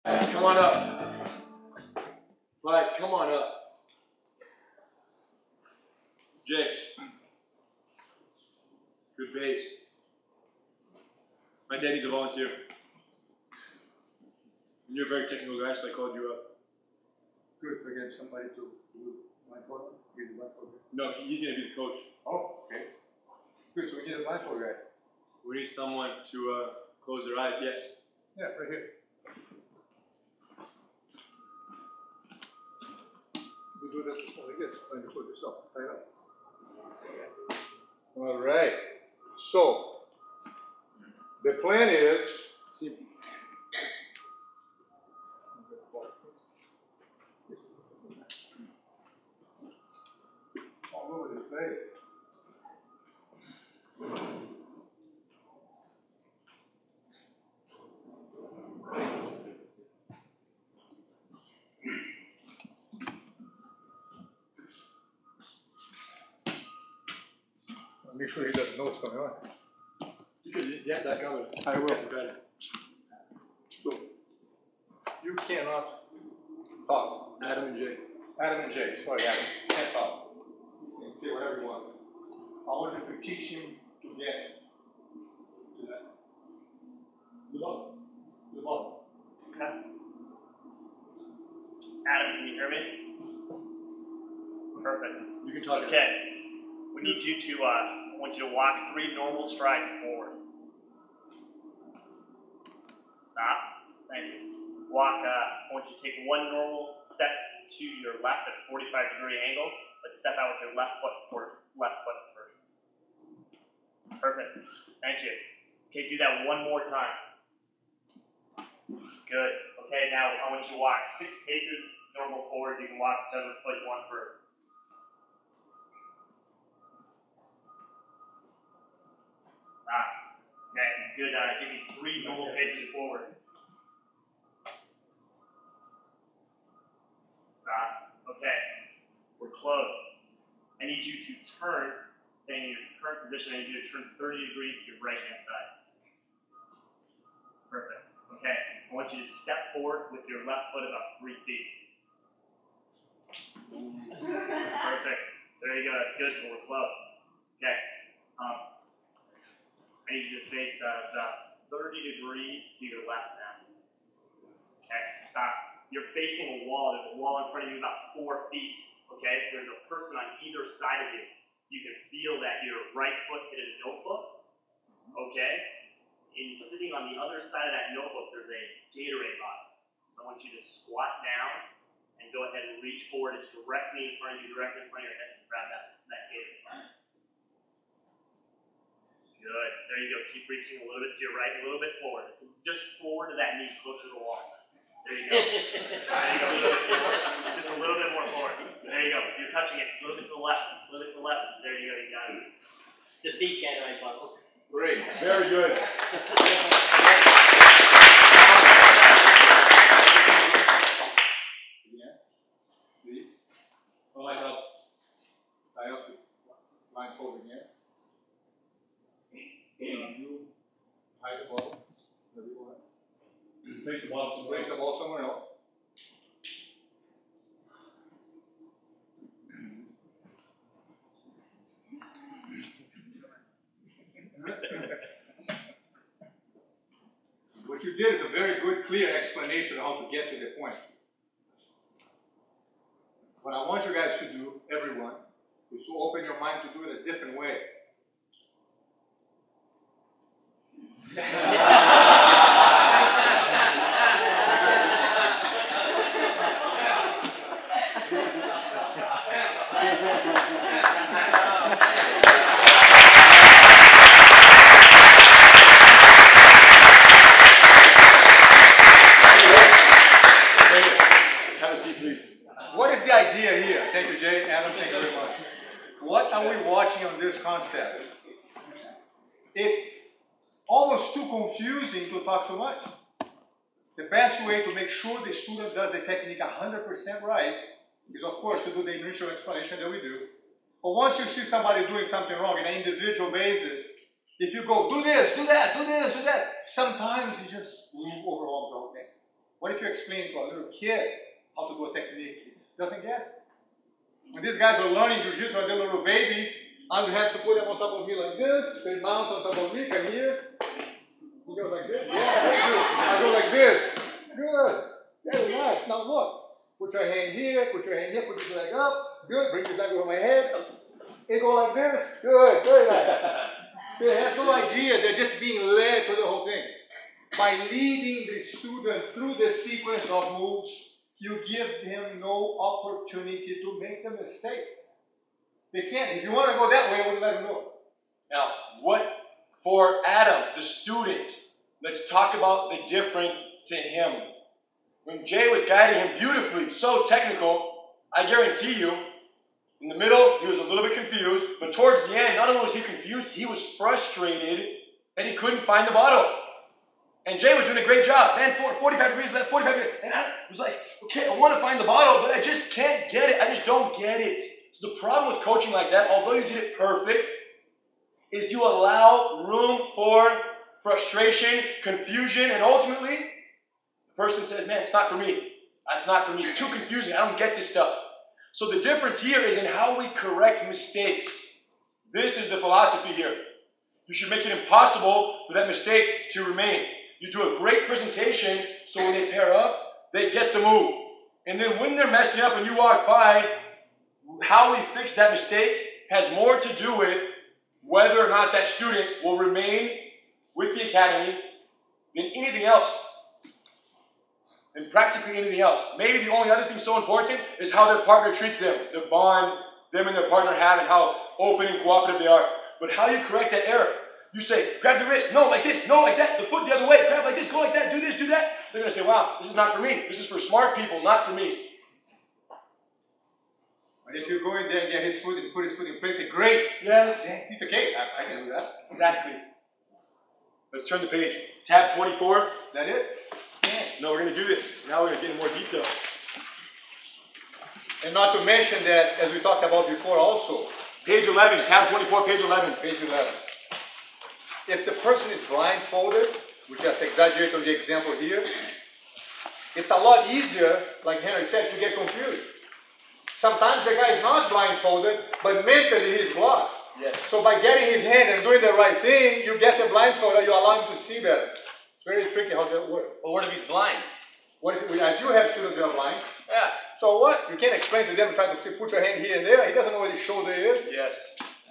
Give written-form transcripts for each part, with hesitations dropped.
Come on up. Mike, come on up. Jake. Good base. My dad needs a volunteer. You're a very technical guy, so I called you up. Good, we get somebody to do blindfold. No, he's going to be the coach. Oh, okay. Good, so we need a blindfold guy. We need someone to close their eyes, yes. Yeah, right here. You do this like this, blindfold yourself. Right up. All right. So, the plan is. See. All over the place. Make sure he doesn't know what's going on. You have that covered. I will. Okay. So, you cannot talk. Adam and Jake. Adam and Jake, sorry, Adam. Can't talk. You can say whatever you want. I want you to teach him to get to that. The ball. The ball. Okay. Adam, can you hear me? Perfect. You can talk. Okay. We need you to, I want you to walk 3 normal strides forward. Stop. Thank you. Walk, I want you to take 1 normal step to your left at a 45-degree angle, but step out with your left foot first. Perfect. Thank you. Okay, do that 1 more time. Good. Okay, now I want you to walk 6 paces normal forward. You can walk whichever foot you want first. Stop. Okay, good. Give me 3 normal paces forward. Stop. Okay, we're close. I need you to turn, staying in your current position, I need you to turn 30 degrees to your right-hand side. Perfect. Okay, I want you to step forward with your left foot about 3 feet. Perfect. There you go. That's good. So we're close. Okay. I need you to face about 30 degrees to your left now. Okay. Stop. You're facing a wall. There's a wall in front of you about 4 feet. Okay. There's a person on either side of you. You can feel that your right foot hit a notebook. Okay. And sitting on the other side of that notebook, there's a Gatorade bottle. So I want you to squat down and go ahead and reach forward. It's directly in front of you, directly in front of your head, and grab that Gatorade bottle. Good. There you go. Keep reaching a little bit to your right, a little bit forward. Just forward to that knee, closer to the wall. There you go. There you go. A little bit forward. Just a little bit more forward. There you go. You're touching it. A little bit to the left. A little bit to the left. There you go. You got it. The big Gatorade bottle. Great. Very good. Yeah. Please. Oh, I help. I help you. Blindfold again. You hide the ball. Whatever you want. Place the ball somewhere Place else. the ball somewhere else. What you did is a very good, clear explanation of how to get to the point. What I want you guys to do, everyone, is to open your mind to do it a different way. Have a seat, please. What is the idea here? Thank you, Jay. Adam, thank you very much. What are we watching on this concept? It's almost too confusing to talk too much. The best way to make sure the student does the technique 100% right is, of course, to do the initial explanation that we do. But once you see somebody doing something wrong on an individual basis, if you go, do this, do that, do this, do that, sometimes you just overwhelm the whole thing. What if you explain to a little kid how to do a technique? He doesn't get it. When these guys are learning jiu-jitsu when they're little babies, I would have to put them on top of me like this. They mount on top of me, come here. You go like this? Yeah, that's good. I go like this. Good. Very nice. Now look. Put your hand here, put your hand here, put your leg up. Good. Bring this leg over my head. They go like this. Good. Very nice. They have no idea. They're just being led through the whole thing. By leading the student through the sequence of moves, you give them no opportunity to make a mistake. They can't. If you want to go that way, I wouldn't let them go. Now, what for Adam, the student, let's talk about the difference to him. When Jay was guiding him beautifully, so technical, I guarantee you, in the middle, he was a little bit confused, but towards the end, not only was he confused, he was frustrated that he couldn't find the bottle. And Jay was doing a great job. Man, 45 degrees left, 45 degrees. And I was like, okay, I want to find the bottle, but I just can't get it. I just don't get it. So the problem with coaching like that, although you did it perfect, is you allow room for frustration, confusion, and ultimately, the person says, man, it's not for me. That's not for me. It's too confusing. I don't get this stuff. So the difference here is in how we correct mistakes. This is the philosophy here. You should make it impossible for that mistake to remain. You do a great presentation so when they pair up, they get the move. And then when they're messing up and you walk by, how we fix that mistake has more to do with whether or not that student will remain with the academy than anything else. Than practically anything else. Maybe the only other thing so important is how their partner treats them, the bond them and their partner have and how open and cooperative they are. But how you correct that error? You say, grab the wrist, no, like this, no, like that, the foot the other way, grab like this, go like that, do this, do that. They're going to say, wow, this is not for me. This is for smart people, not for me. But if you go in there and get his foot and put his foot in place, say, great. Yes. He's okay. I can do that. Exactly. Let's turn the page. Tab 24. Is that it? Yeah. No, we're going to do this. Now we're going to get into more detail. And not to mention that, as we talked about before also. Page 11. Tab 24, page 11. Page 11. If the person is blindfolded, we just exaggerate on the example here, it's a lot easier, like Henry said, to get confused. Sometimes the guy is not blindfolded, but mentally he's blocked. Yes. So by getting his hand and doing the right thing, you get the blindfold, you allow him to see better. It's very tricky how that works. But what if he's blind? What if, as you have students who are blind, Yeah. so what? You can't explain to them, try to put your hand here and there. He doesn't know where his shoulder is. Yes.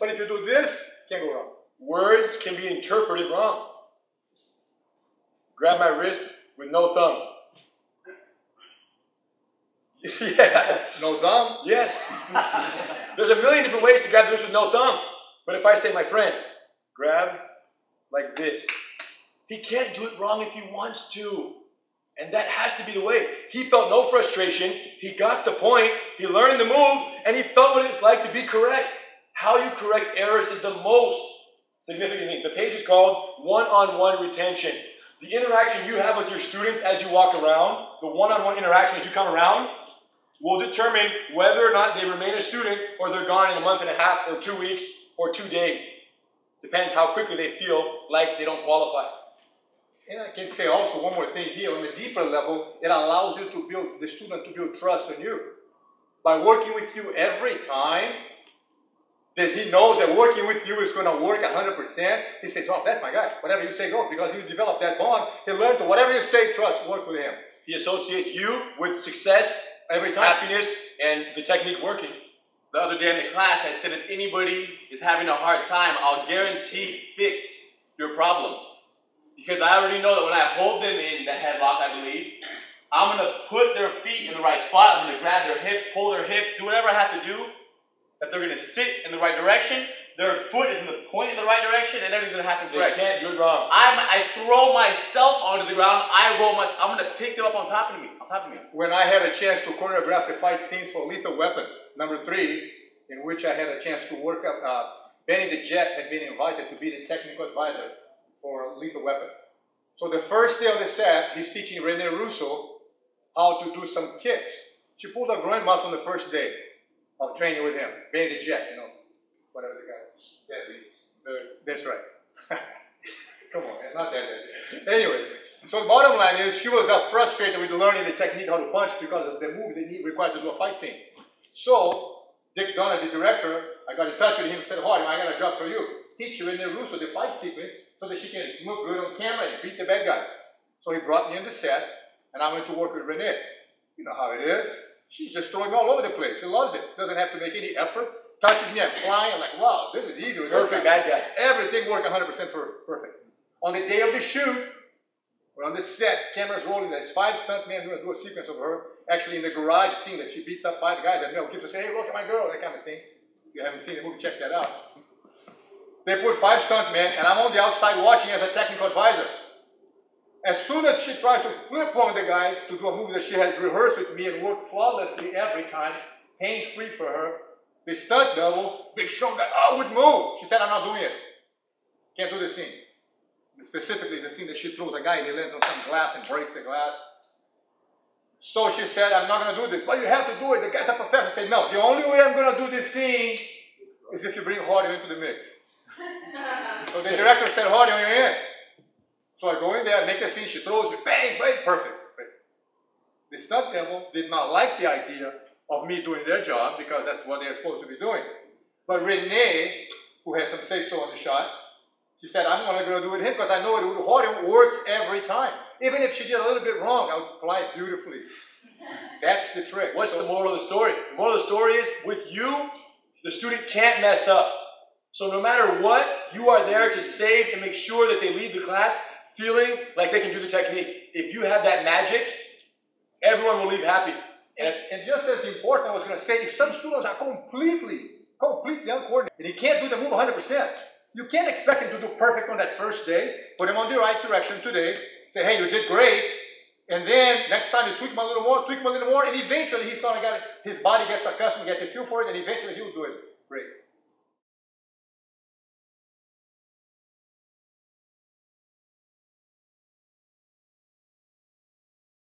But if you do this, can't go wrong. Words can be interpreted wrong. Grab my wrist with no thumb. Yeah. No thumb? Yes. There's a million different ways to grab the wrist with no thumb. But if I say, my friend, grab like this, he can't do it wrong if he wants to. And that has to be the way. He felt no frustration. He got the point. He learned the move. And he felt what it's like to be correct. How you correct errors is the most significant thing. The page is called one-on-one retention. The interaction you have with your students as you walk around, the one-on-one interaction as you come around, will determine whether or not they remain a student or they're gone in a month and a half or 2 weeks or 2 days. Depends how quickly they feel like they don't qualify. And I can say also one more thing here. On a deeper level, it allows you to build, the student to build trust in you. By working with you every time, that he knows that working with you is going to work 100%, he says, oh, that's my guy. Whatever you say goes. Because you develop that bond, he learned to, whatever you say, trust, work with him. He associates you with success, Every time. happiness, and the technique working. The other day in the class, I said if anybody is having a hard time, I'll guarantee fix your problem. Because I already know that when I hold them in the headlock, I believe, I'm going to put their feet in the right spot. I'm going to grab their hips, pull their hips, do whatever I have to do, that they're going to sit in the right direction. Their foot is in the point in the right direction, and everything's going to happen They correct. can't do it wrong. I throw myself onto the ground. I roll myself. I'm going to pick them up on top of me. When I had a chance to choreograph the fight scenes for Lethal Weapon, number 3, in which I had a chance to work up, Benny the Jet had been invited to be the technical advisor for Lethal Weapon. So the first day of the set, he's teaching Rene Russo how to do some kicks. She pulled a groin muscle on the first day of training with him. Benny the Jet, you know, whatever the guy is. Yeah, that's right. Come on, man, not that bad. Anyways, so the bottom line is she was frustrated with learning the technique how to punch because of the move they need required to do a fight scene. So Dick Donner, the director, I got in touch with him and said, "Hardy, I got a job for you. Teach her in the Russo the fight sequence so that she can look good on camera and beat the bad guy." So he brought me in the set, and I went to work with Renee. You know how it is. She's just throwing me all over the place. She loves it. Doesn't have to make any effort. Touches me, I'm flying. I'm like, wow, this is easy. Perfect bad guy. Everything worked 100% perfect. On the day of the shoot, we're on the set, cameras rolling. There's 5 stuntmen going to do a sequence of her. Actually, in the garage, scene that she beats up 5 guys. And Mel Gibson say, "Hey, look at my girl," that kind of thing. If you haven't seen the movie, check that out. They put 5 stuntmen, and I'm on the outside watching as a technical advisor. As soon as she tried to flip one of the guys to do a movie that she had rehearsed with me and worked flawlessly every time, pain-free for her, the stunt double, Big Sean guy, would move. She said, "I'm not doing it. Can't do this scene." Specifically, it's a scene that she throws a guy and he lands on some glass and breaks the glass. So she said, "I'm not going to do this." "But you have to do it. The guy's a professional." I said, "No, the only way I'm going to do this scene is if you bring Hardy into the mix." So the director said, "Hardy, you're in." So I go in there, make a scene, she throws me, bang, bang, perfect. The stunt devil did not like the idea of me doing their job because that's what they're supposed to be doing. But Renee, who had some say-so on the shot, she said, "I'm only going to do it with him because I know it Hardy works every time. Even if she did a little bit wrong, I would fly it beautifully." That's the trick. What's the moral of the story? The moral of the story is, with you, the student can't mess up. So no matter what, you are there to save and make sure that they leave the class feeling like they can do the technique. If you have that magic, everyone will leave happy. And just as important, I was going to say, if some students are completely uncoordinated, and he can't do the move 100%, you can't expect him to do perfect on that first day. Put him on the right direction today. Say, "Hey, you did great." And then next time you tweak him a little more, and eventually his body gets accustomed, gets a feel for it, and eventually he'll do it great.